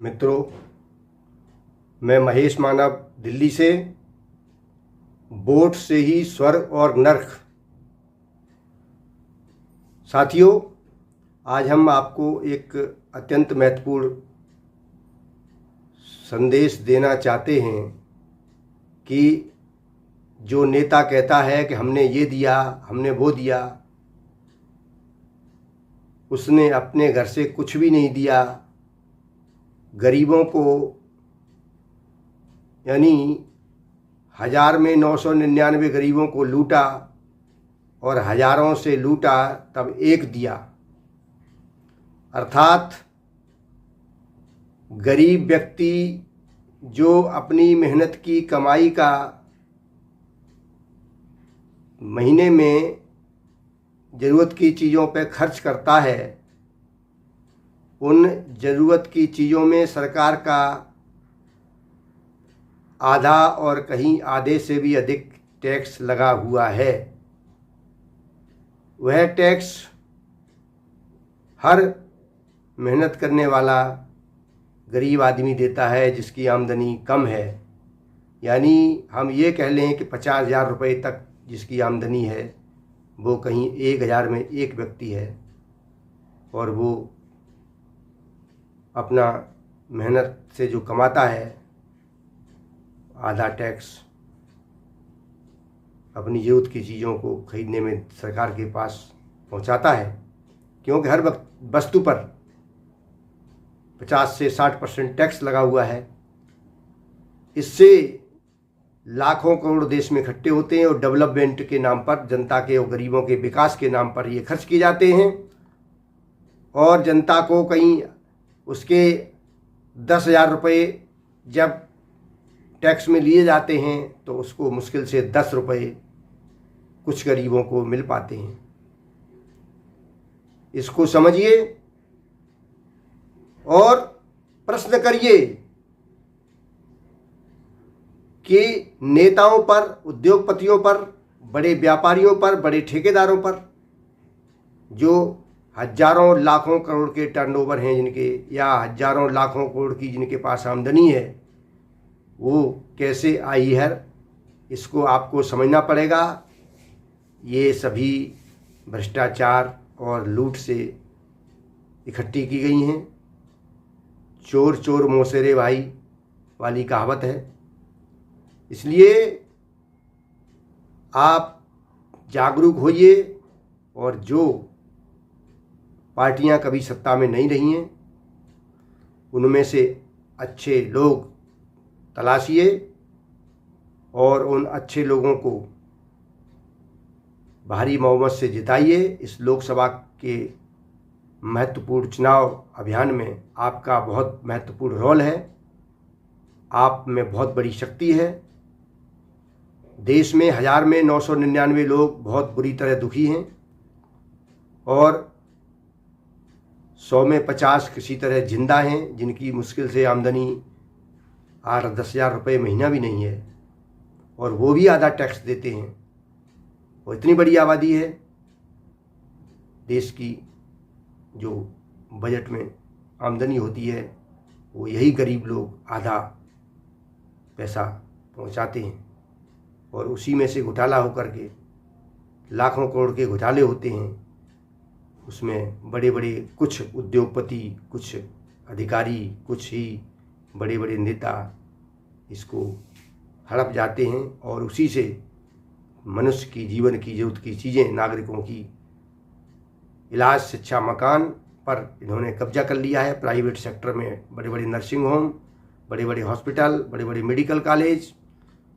मित्रों, मैं महेश मानव दिल्ली से। वोट से ही स्वर्ग और नर्क। साथियों, आज हम आपको एक अत्यंत महत्वपूर्ण संदेश देना चाहते हैं कि जो नेता कहता है कि हमने ये दिया, हमने वो दिया, उसने अपने घर से कुछ भी नहीं दिया। गरीबों को यानी 1000 में 999 गरीबों को लूटा और हजारों से लूटा तब एक दिया। अर्थात गरीब व्यक्ति जो अपनी मेहनत की कमाई का महीने में ज़रूरत की चीज़ों पर खर्च करता है, उन ज़रूरत की चीज़ों में सरकार का आधा और कहीं आधे से भी अधिक टैक्स लगा हुआ है। वह टैक्स हर मेहनत करने वाला गरीब आदमी देता है जिसकी आमदनी कम है। यानी हम ये कह लें कि 50,000 रुपये तक जिसकी आमदनी है, वो कहीं 1000 में एक व्यक्ति है और वो अपना मेहनत से जो कमाता है, आधा टैक्स अपनी ज़रूरत की चीज़ों को खरीदने में सरकार के पास पहुंचाता है, क्योंकि हर वस्तु पर 50 से 60% टैक्स लगा हुआ है। इससे लाखों करोड़ देश में इकट्ठे होते हैं और डेवलपमेंट के नाम पर, जनता के और गरीबों के विकास के नाम पर ये खर्च किए जाते हैं। और जनता को कहीं उसके 10,000 रुपये जब टैक्स में लिए जाते हैं तो उसको मुश्किल से 10 रुपये कुछ गरीबों को मिल पाते हैं। इसको समझिए और प्रश्न करिए कि नेताओं पर, उद्योगपतियों पर, बड़े व्यापारियों पर, बड़े ठेकेदारों पर जो हजारों लाखों करोड़ के टर्नओवर हैं जिनके, या हजारों लाखों करोड़ की जिनके पास आमदनी है, वो कैसे आई है, इसको आपको समझना पड़ेगा। ये सभी भ्रष्टाचार और लूट से इकट्ठी की गई हैं। चोर चोर मौसेरे भाई वाली कहावत है। इसलिए आप जागरूक होइए और जो पार्टियां कभी सत्ता में नहीं रही हैं, उनमें से अच्छे लोग तलाशिए और उन अच्छे लोगों को भारी बहुमत से जिताइए। इस लोकसभा के महत्वपूर्ण चुनाव अभियान में आपका बहुत महत्वपूर्ण रोल है। आप में बहुत बड़ी शक्ति है। देश में 1000 में 999 लोग बहुत बुरी तरह दुखी हैं और 100 में 50 किसी तरह जिंदा हैं, जिनकी मुश्किल से आमदनी 8-10,000 रुपये महीना भी नहीं है और वो भी आधा टैक्स देते हैं। और इतनी बड़ी आबादी है देश की, जो बजट में आमदनी होती है वो यही गरीब लोग आधा पैसा पहुंचाते हैं और उसी में से घोटाला होकर के लाखों करोड़ के घोटाले होते हैं। उसमें बड़े बड़े कुछ उद्योगपति, कुछ अधिकारी, कुछ ही बड़े बड़े नेता इसको हड़प जाते हैं और उसी से मनुष्य की जीवन की जरूरत की चीज़ें, नागरिकों की इलाज, शिक्षा, मकान पर इन्होंने कब्जा कर लिया है। प्राइवेट सेक्टर में बड़े बड़े नर्सिंग होम, बड़े बड़े हॉस्पिटल, बड़े बड़े मेडिकल कॉलेज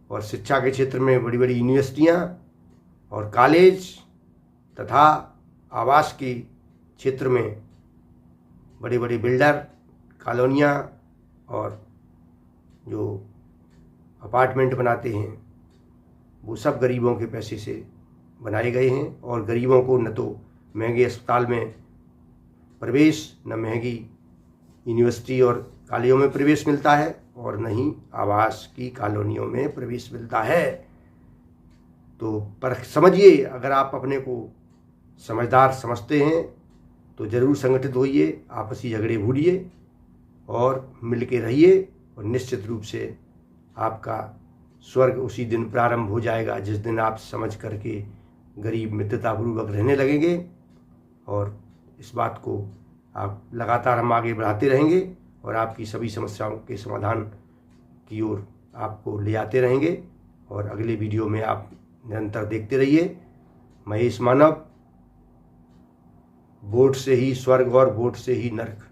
और शिक्षा के क्षेत्र में बड़ी बड़ी यूनिवर्सिटियाँ और कॉलेज तथा आवास के क्षेत्र में बड़े बड़े बिल्डर, कॉलोनियाँ और जो अपार्टमेंट बनाते हैं, वो सब गरीबों के पैसे से बनाए गए हैं। और गरीबों को न तो महंगे अस्पताल में प्रवेश, न महंगी यूनिवर्सिटी और कॉलेजों में प्रवेश मिलता है और न ही आवास की कॉलोनियों में प्रवेश मिलता है। तो पर समझिए, अगर आप अपने को समझदार समझते हैं तो ज़रूर संगठित होइए, आपसी झगड़े भूलिए और मिल के रहिए और निश्चित रूप से आपका स्वर्ग उसी दिन प्रारंभ हो जाएगा जिस दिन आप समझ करके गरीब मित्रतापूर्वक रहने लगेंगे। और इस बात को आप लगातार हम आगे बढ़ाते रहेंगे और आपकी सभी समस्याओं के समाधान की ओर आपको ले आते रहेंगे। और अगले वीडियो में आप निरंतर देखते रहिए। महेश मानव, वोट से ही स्वर्ग और वोट से ही नर्क।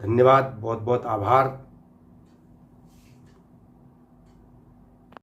धन्यवाद, बहुत बहुत आभार।